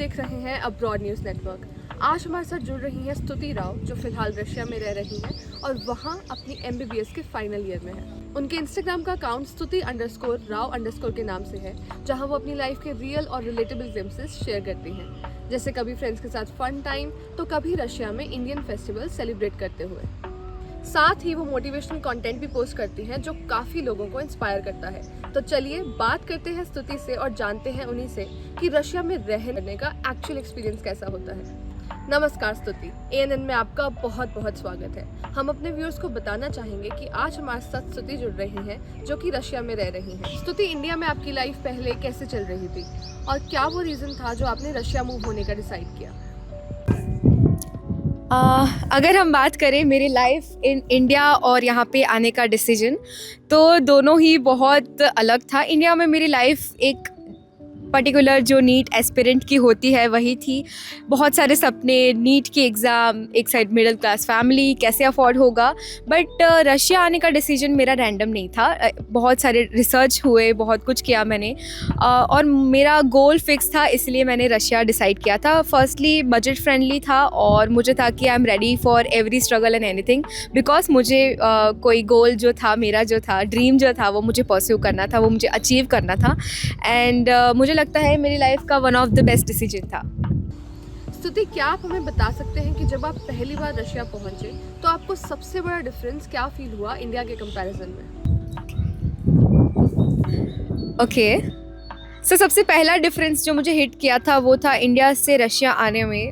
देख रहे हैं अब्रॉड न्यूज़ नेटवर्क। आज हमारे साथ जुड़ रही हैं स्तुति राव, जो फिलहाल रशिया में रह रही हैं और वहाँ अपनी MBBS के फाइनल ईयर में है। उनके इंस्टाग्राम का अकाउंट स्तुति_राव_ के नाम से है, जहाँ वो अपनी लाइफ के रियल और रिलेटेबल ग्लिम्प्सेस शेयर करती हैं, जैसे कभी फ्रेंड्स के साथ फन टाइम तो कभी रशिया में इंडियन फेस्टिवल सेलिब्रेट करते हुए। साथ ही वो मोटिवेशनल कंटेंट भी पोस्ट करती हैं, जो काफ़ी लोगों को इंस्पायर करता है। तो चलिए बात करते हैं स्तुति से और जानते हैं उन्हीं से कि रशिया में रहने का एक्चुअल एक्सपीरियंस कैसा होता है। नमस्कार स्तुति, ANN में आपका बहुत बहुत स्वागत है। हम अपने व्यूअर्स को बताना चाहेंगे कि आज हमारे साथ स्तुति जुड़ रही हैं, जो कि रशिया में रह रही हैं। स्तुति, इंडिया में आपकी लाइफ पहले कैसे चल रही थी और क्या वो रीज़न था जो आपने रशिया मूव होने का डिसाइड किया? अगर हम बात करें मेरी लाइफ इन इंडिया और यहाँ पे आने का डिसीजन, तो दोनों ही बहुत अलग था। इंडिया में मेरी लाइफ एक पर्टिकुलर जो नीट एस्पिरेंट की होती है वही थी। बहुत सारे सपने, नीट की एग्ज़ाम, एक साइड मिडिल क्लास फैमिली, कैसे अफोर्ड होगा। बट रशिया आने का डिसीजन मेरा रैंडम नहीं था। बहुत सारे रिसर्च हुए, बहुत कुछ किया मैंने और मेरा गोल फिक्स था, इसलिए मैंने रशिया डिसाइड किया था। फर्स्टली बजट फ्रेंडली था और मुझे था कि I am ready for every struggle and anything, because मुझे कोई गोल जो था, मेरा जो था ड्रीम जो था, वो मुझे परस्यू करना था, वो मुझे अचीव करना था। एंड मुझे लगता है मेरी लाइफ का one of the best decision था। स्तुति, क्या आप हमें बता सकते हैं कि जब आप पहली बार रशिया पहुंचे तो आपको सबसे बड़ा डिफरेंस क्या फील हुआ इंडिया के कंपैरिजन में? ओके, सो सबसे पहला डिफरेंस जो मुझे हिट किया था वो था इंडिया से रशिया आने में।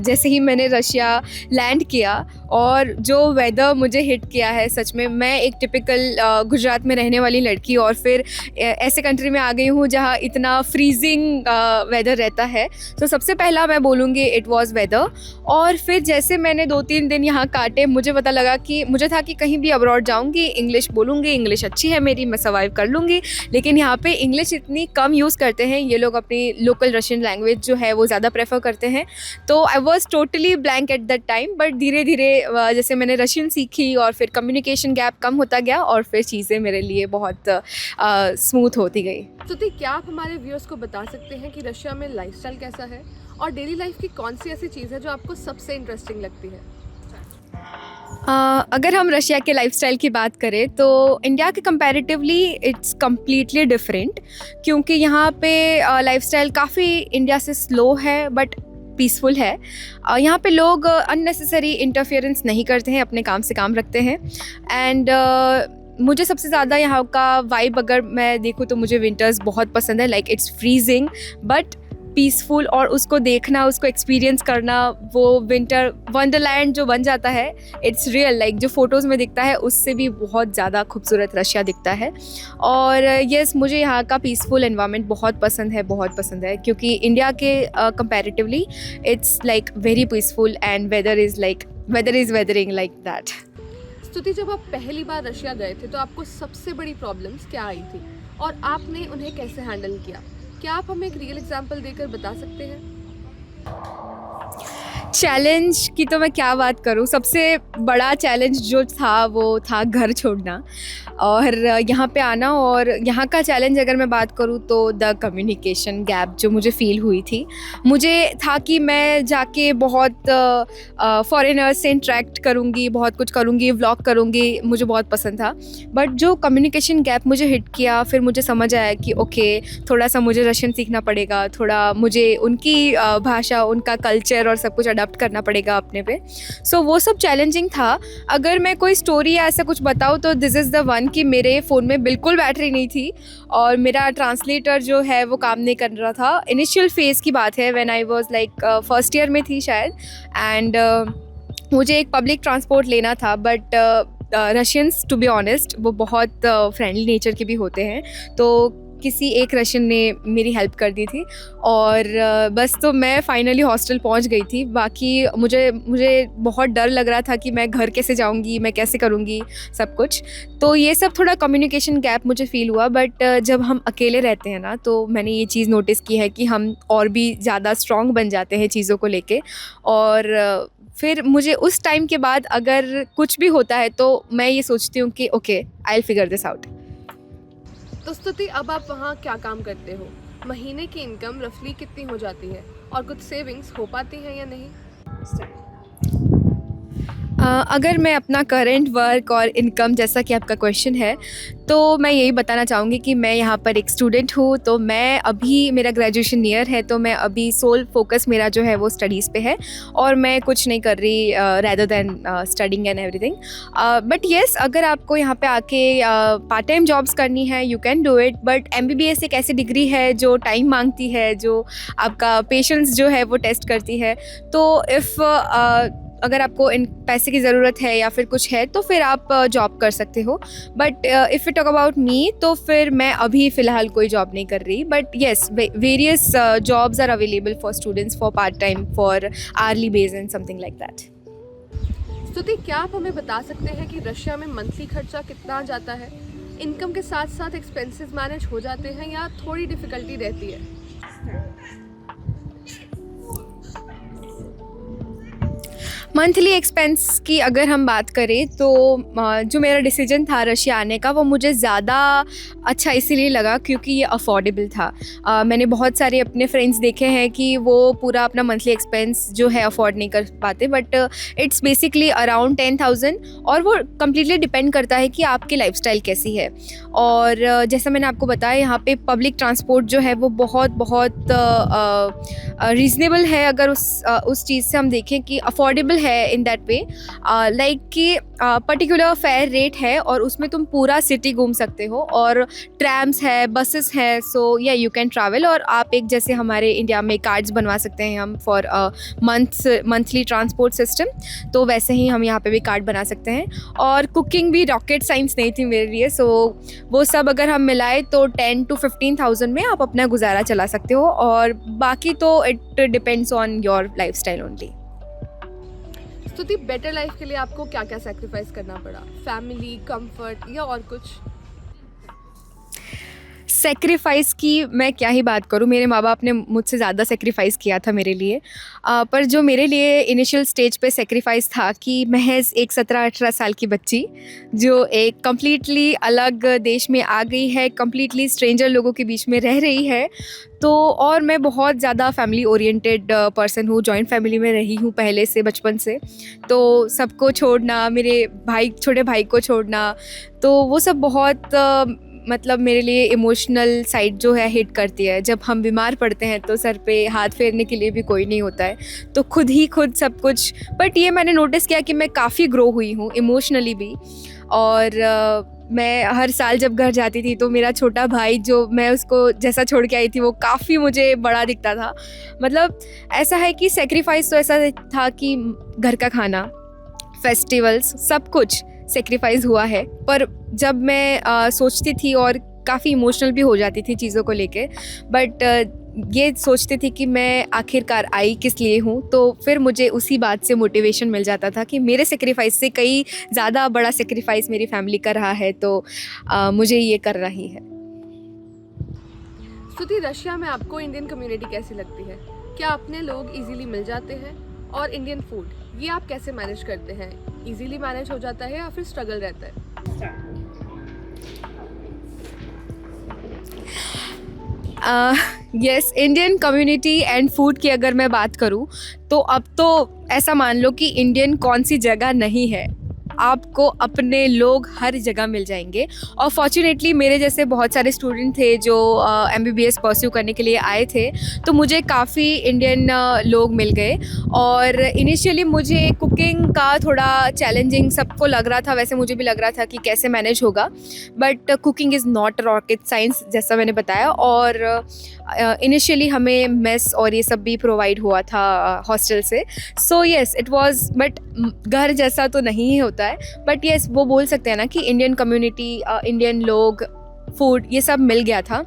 जैसे ही मैंने रशिया लैंड किया और जो वेदर मुझे हिट किया है, सच में मैं एक टिपिकल गुजरात में रहने वाली लड़की और फिर ऐसे कंट्री में आ गई हूँ जहाँ इतना फ्रीजिंग वेदर रहता है। तो सबसे पहला मैं बोलूँगी इट वाज वेदर। और फिर जैसे मैंने 2-3 दिन यहाँ काटे, मुझे पता लगा कि मुझे था कि कहीं भी अब्रॉड जाऊँगी, इंग्लिश बोलूँगी, इंग्लिश अच्छी है मेरी, मैं सर्वाइव कर लूँगी। लेकिन यहाँ पे इंग्लिश इतनी कम यूज़ करते हैं, ये लोग अपनी लोकल रशियन लैंग्वेज जो है वो ज़्यादा प्रेफर करते हैं। तो I was totally blank at that time. But धीरे धीरे जैसे मैंने रशियन सीखी और फिर कम्युनिकेशन गैप कम होता गया और फिर चीज़ें मेरे लिए बहुत स्मूथ होती गई। स्तुति, क्या आप हमारे व्यूअर्स को बता सकते हैं कि रशिया में लाइफस्टाइल कैसा है और डेली लाइफ की कौन सी ऐसी चीज़ है जो आपको सबसे इंटरेस्टिंग लगती है? अगर हम रशिया के लाइफस्टाइल की बात करें तो इंडिया के कंपैरेटिवली इट्स कम्प्लीटली डिफरेंट, क्योंकि यहाँ पे लाइफस्टाइल काफ़ी इंडिया से स्लो है बट पीसफुल है। यहाँ पे लोग अननेसेसरी इंटरफेरेंस नहीं करते हैं, अपने काम से काम रखते हैं। एंड मुझे सबसे ज़्यादा यहाँ का वाइब अगर मैं देखूँ तो मुझे विंटर्स बहुत पसंद है। Like it's freezing but peaceful, और उसको देखना, उसको एक्सपीरियंस करना, वो विंटर वंडरलैंड जो बन जाता है, इट्स रियल। लाइक जो फ़ोटोज़ में दिखता है उससे भी बहुत ज़्यादा खूबसूरत रशिया दिखता है। और येस, मुझे यहाँ का पीसफुल एनवायरनमेंट बहुत पसंद है, क्योंकि इंडिया के comparatively it's like very peaceful and weather is weathering like that. Stuti, जब आप पहली बार रशिया गए थे तो आपको सबसे बड़ी प्रॉब्लम्स क्या आई थी और आपने उन्हें कैसे हैंडल किया? क्या आप हमें एक रियल एग्जांपल देकर बता सकते हैं? चैलेंज की तो मैं क्या बात करूँ, सबसे बड़ा चैलेंज जो था वो था घर छोड़ना और यहाँ पे आना। और यहाँ का चैलेंज अगर मैं बात करूँ तो द कम्युनिकेशन गैप जो मुझे फ़ील हुई थी। मुझे था कि मैं जाके बहुत फॉरेनर्स से इंटरेक्ट करूँगी, बहुत कुछ करूँगी, व्लॉग करूँगी, मुझे बहुत पसंद था। बट जो कम्युनिकेशन गैप मुझे हिट किया, फिर मुझे समझ आया कि ओके, थोड़ा सा मुझे रशियन सीखना पड़ेगा, थोड़ा मुझे उनकी भाषा, उनका कल्चर और सब कुछ अडॉप्ट करना पड़ेगा अपने पे। सो वो सब चैलेंजिंग था। अगर मैं कोई स्टोरी या ऐसा कुछ बताऊँ तो दिस इज़ द वन कि मेरे फ़ोन में बिल्कुल बैटरी नहीं थी और मेरा ट्रांसलेटर जो है वो काम नहीं कर रहा था। इनिशियल फेज़ की बात है, when I was like first year में थी शायद। एंड मुझे एक पब्लिक ट्रांसपोर्ट लेना था, but Russians to be honest वो बहुत फ्रेंडली नेचर के भी होते हैं। तो किसी एक रशियन ने मेरी हेल्प कर दी थी और बस तो मैं फाइनली हॉस्टल पहुंच गई थी। बाकी मुझे बहुत डर लग रहा था कि मैं घर कैसे जाऊंगी, मैं कैसे करूंगी सब कुछ। तो ये सब थोड़ा कम्युनिकेशन गैप मुझे फ़ील हुआ। बट जब हम अकेले रहते हैं ना, तो मैंने ये चीज़ नोटिस की है कि हम और भी ज़्यादा स्ट्रॉन्ग बन जाते हैं चीज़ों को लेके। और फिर मुझे उस टाइम के बाद अगर कुछ भी होता है तो मैं ये सोचती हूँ कि okay, I will figure this out. तो स्तुति, अब आप वहाँ क्या काम करते हो? महीने की इनकम रफली कितनी हो जाती है और कुछ सेविंग्स हो पाती हैं या नहीं? अगर मैं अपना करंट वर्क और इनकम, जैसा कि आपका क्वेश्चन है, तो मैं यही बताना चाहूँगी कि मैं यहाँ पर एक स्टूडेंट हूँ। तो मैं अभी, मेरा ग्रेजुएशन ईयर है, तो मैं अभी सोल फोकस मेरा जो है वो स्टडीज़ पे है और मैं कुछ नहीं कर रही rather than studying and everything. But yes, अगर आपको यहाँ पे आके पार्ट टाइम जॉब्स करनी है, you can do it. But MBBS एक ऐसी डिग्री है जो टाइम मांगती है, जो आपका पेशेंस जो है वो टेस्ट करती है। तो अगर आपको इन पैसे की ज़रूरत है या फिर कुछ है, तो फिर आप जॉब कर सकते हो। But if you talk about me, तो फिर मैं अभी फ़िलहाल कोई जॉब नहीं कर रही। But yes, various jobs are available for students for part time, for early base and something like that. Stuti, क्या आप हमें बता सकते हैं कि रशिया में मंथली खर्चा कितना आ जाता है? इनकम के साथ साथ एक्सपेंसेस मैनेज हो जाते हैं या थोड़ी डिफ़िकल्टी रहती है? मंथली एक्सपेंस की अगर हम बात करें, तो जो मेरा डिसीजन था रशिया आने का, वो मुझे ज़्यादा अच्छा इसीलिए लगा क्योंकि ये अफोर्डेबल था। मैंने बहुत सारे अपने फ्रेंड्स देखे हैं कि वो पूरा अपना मंथली एक्सपेंस जो है अफोर्ड नहीं कर पाते, बट इट्स बेसिकली अराउंड 10,000, और वो कम्प्लीटली डिपेंड करता है कि आपकी लाइफस्टाइल कैसी है। और जैसा मैंने आपको बताया, यहाँ पे पब्लिक ट्रांसपोर्ट जो है वो बहुत बहुत रीज़नेबल है। अगर उस चीज़ से हम देखें कि अफोर्डेबल है इन दैट वे, लाइक कि पर्टिकुलर फेयर रेट है और उसमें तुम पूरा सिटी घूम सकते हो, और ट्रैम्स है, बसेस हैं, सो या यू कैन ट्रैवल। और आप एक, जैसे हमारे इंडिया में कार्ड्स बनवा सकते हैं हम फॉर मंथली ट्रांसपोर्ट सिस्टम, तो वैसे ही हम यहाँ पे भी कार्ड बना सकते हैं। और कुकिंग भी रॉकेट साइंस नहीं थी मेरे लिए, सो वो सब अगर हम मिलाए तो 10 to 15,000 में आप अपना गुजारा चला सकते हो, और बाकी तो it depends on your lifestyle only. स्तुति, बेटर लाइफ के लिए आपको क्या क्या सेक्रीफाइस करना पड़ा? फैमिली, कंफर्ट या और कुछ? सेक्रीफाइस की मैं क्या ही बात करूँ, मेरे माँ बाप ने मुझसे ज़्यादा सेक्रीफाइस किया था मेरे लिए। पर जो मेरे लिए इनिशियल स्टेज पे सेक्रीफाइस था कि महज़ एक 17-18 साल की बच्ची जो एक कम्प्लीटली अलग देश में आ गई है, कम्प्लीटली स्ट्रेंजर लोगों के बीच में रह रही है। तो और मैं बहुत ज़्यादा फैमिली ओरिएंटेड पर्सन हूँ, जॉइंट फैमिली में रही हूँ पहले से, बचपन से। तो सबको छोड़ना, मेरे भाई, छोटे भाई को छोड़ना, तो वो सब बहुत मतलब मेरे लिए इमोशनल साइड जो है हिट करती है। जब हम बीमार पड़ते हैं तो सर पे हाथ फेरने के लिए भी कोई नहीं होता है, तो खुद ही खुद सब कुछ। बट ये मैंने नोटिस किया कि मैं काफ़ी ग्रो हुई हूँ इमोशनली भी। और मैं हर साल जब घर जाती थी तो मेरा छोटा भाई, जो मैं उसको जैसा छोड़ के आई थी, वो काफ़ी मुझे बड़ा दिखता था। मतलब ऐसा है कि सेक्रीफाइस तो ऐसा था कि घर का खाना, फेस्टिवल्स, सब कुछ सेक्रीफाइस हुआ है। पर जब मैं सोचती थी और काफ़ी इमोशनल भी हो जाती थी चीज़ों को लेके, बट ये सोचती थी कि मैं आखिरकार आई किस लिए हूँ, तो फिर मुझे उसी बात से मोटिवेशन मिल जाता था कि मेरे सेक्रीफाइस से कई ज़्यादा बड़ा सेक्रीफाइस मेरी फैमिली कर रहा है, तो मुझे ये करना ही है। स्तुति, रशिया में आपको इंडियन कम्युनिटी कैसी लगती है? क्या अपने लोग इजीली मिल जाते हैं? और इंडियन फूड, ये आप कैसे मैनेज करते हैं? इजीली मैनेज हो जाता है या फिर स्ट्रगल रहता है? Yes, Indian community and food की अगर मैं बात करूं, तो अब तो ऐसा मान लो कि इंडियन कौन सी जगह नहीं है, आपको अपने लोग हर जगह मिल जाएंगे। और फॉर्चुनेटली मेरे जैसे बहुत सारे स्टूडेंट थे जो MBBS परस्यू करने के लिए आए थे, तो मुझे काफ़ी इंडियन लोग मिल गए। और इनिशियली मुझे कुकिंग का थोड़ा चैलेंजिंग सबको लग रहा था, वैसे मुझे भी लग रहा था कि कैसे मैनेज होगा, but cooking is not rocket science, जैसा मैंने बताया। और इनिशियली हमें मेस और ये सब भी प्रोवाइड हुआ था हॉस्टल से। So yes, it was, but घर जैसा तो नहीं ही होता है, बट येस, वो बोल सकते हैं ना कि इंडियन कम्युनिटी, इंडियन लोग, फूड, ये सब मिल गया था।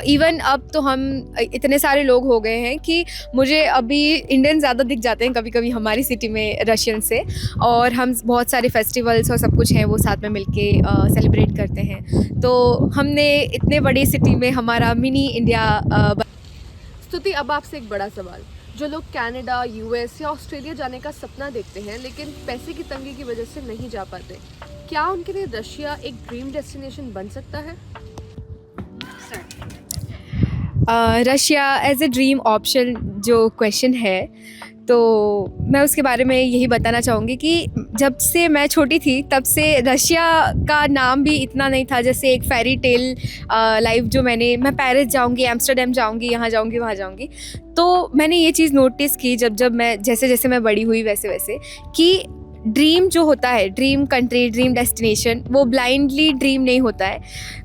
इवन अब तो हम इतने सारे लोग हो गए हैं कि मुझे अभी इंडियन ज़्यादा दिख जाते हैं कभी कभी हमारी सिटी में रशियन से। और हम बहुत सारे फेस्टिवल्स और सब कुछ हैं वो साथ में मिलके सेलिब्रेट करते हैं। तो हमने इतने बड़ी सिटी में हमारा मिनी इंडिया। स्तुति, अब आपसे एक बड़ा सवाल। जो लोग कनाडा, US या ऑस्ट्रेलिया जाने का सपना देखते हैं लेकिन पैसे की तंगी की वजह से नहीं जा पाते, क्या उनके लिए रशिया एक ड्रीम डेस्टिनेशन बन सकता है? Russia as a dream option जो क्वेश्चन है तो मैं उसके बारे में यही बताना चाहूँगी कि जब से मैं छोटी थी तब से रशिया का नाम भी इतना नहीं था। जैसे एक फेरी टेल लाइफ जो मैं पेरिस जाऊँगी, एम्स्टर्डम जाऊँगी, यहाँ जाऊँगी, वहाँ जाऊँगी। तो मैंने ये चीज़ नोटिस की जब मैं जैसे जैसे मैं बड़ी हुई वैसे वैसे कि ड्रीम जो होता है, ड्रीम कंट्री, ड्रीम डेस्टिनेशन, वो ब्लाइंडली ड्रीम नहीं होता है।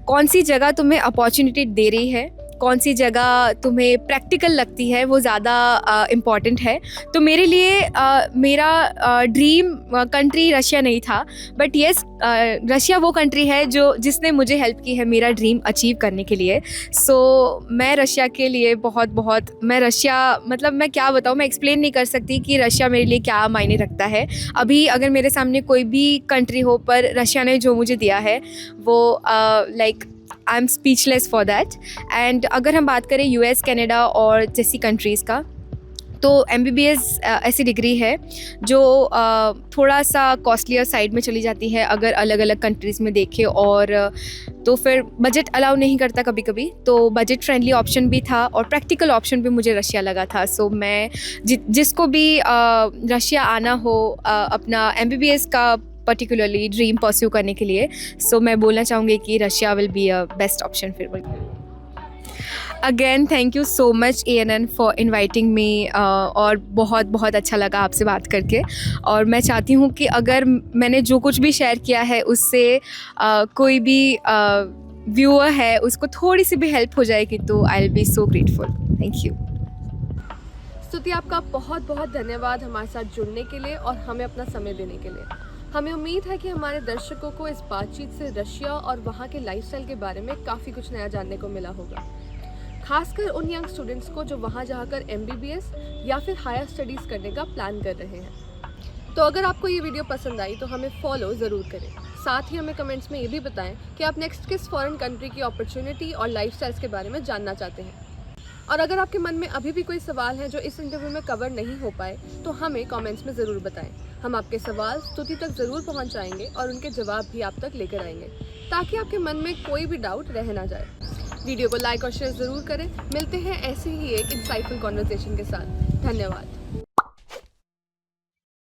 कौन सी जगह तुम्हें अपॉर्चुनिटी दे रही है, कौन सी जगह तुम्हें प्रैक्टिकल लगती है, वो ज़्यादा इम्पॉर्टेंट है। तो मेरे लिए मेरा ड्रीम कंट्री रशिया नहीं था, बट येस रशिया वो कंट्री है जिसने मुझे हेल्प की है मेरा ड्रीम अचीव करने के लिए। सो मैं रशिया के लिए बहुत मैं रशिया मतलब मैं क्या बताऊँ, मैं एक्सप्लेन नहीं कर सकती कि रशिया मेरे लिए क्या मायने रखता है। अभी अगर मेरे सामने कोई भी कंट्री हो, पर रशिया ने जो मुझे दिया है वो like I am speechless for that. And अगर हम बात करें यूएस, कनाडा और जैसी कंट्रीज़ का, तो MBBS ऐसी डिग्री है जो थोड़ा सा कॉस्टलियर साइड में चली जाती है अगर अलग अलग कंट्रीज़ में देखें। और तो फिर बजट अलाउ नहीं करता कभी कभी, तो बजट फ्रेंडली ऑप्शन भी था और प्रैक्टिकल ऑप्शन भी मुझे रशिया लगा था। सो मैं जिसको भी रशिया आना हो अपना MBBS का पर्टिकुलरली ड्रीम परस्यू करने के लिए, सो मैं बोलना चाहूँगी कि Russia will be a best option फिर। Again thank you so much ANN for inviting me और बहुत अच्छा लगा आपसे बात करके। और मैं चाहती हूँ कि अगर मैंने जो कुछ भी शेयर किया है उससे कोई भी व्यूअर है उसको थोड़ी सी भी हेल्प हो जाएगी तो I will be so grateful. Thank you. स्तुति, आपका बहुत धन्यवाद हमारे साथ जुड़ने के लिए और हमें अपना समय देने के लिए। हमें उम्मीद है कि हमारे दर्शकों को इस बातचीत से रशिया और वहाँ के लाइफस्टाइल के बारे में काफ़ी कुछ नया जानने को मिला होगा, खासकर उन यंग स्टूडेंट्स को जो वहाँ जाकर MBBS या फिर हायर स्टडीज़ करने का प्लान कर रहे हैं। तो अगर आपको ये वीडियो पसंद आई तो हमें फॉलो ज़रूर करें। साथ ही हमें कमेंट्स में ये भी बताएं कि आप नेक्स्ट किस फॉरेन कंट्री की अपॉर्चुनिटी और लाइफस्टाइल्स के बारे में जानना चाहते हैं। और अगर आपके मन में अभी भी कोई सवाल है जो इस इंटरव्यू में कवर नहीं हो पाए तो हमें कमेंट्स में ज़रूर बताएं। हम आपके सवाल स्तुति तक ज़रूर पहुंचाएंगे और उनके जवाब भी आप तक लेकर आएंगे, ताकि आपके मन में कोई भी डाउट रह ना जाए। वीडियो को लाइक और शेयर ज़रूर करें। मिलते हैं ऐसे ही एक इंसाइटफुल कॉन्वर्सेशन के साथ। धन्यवाद।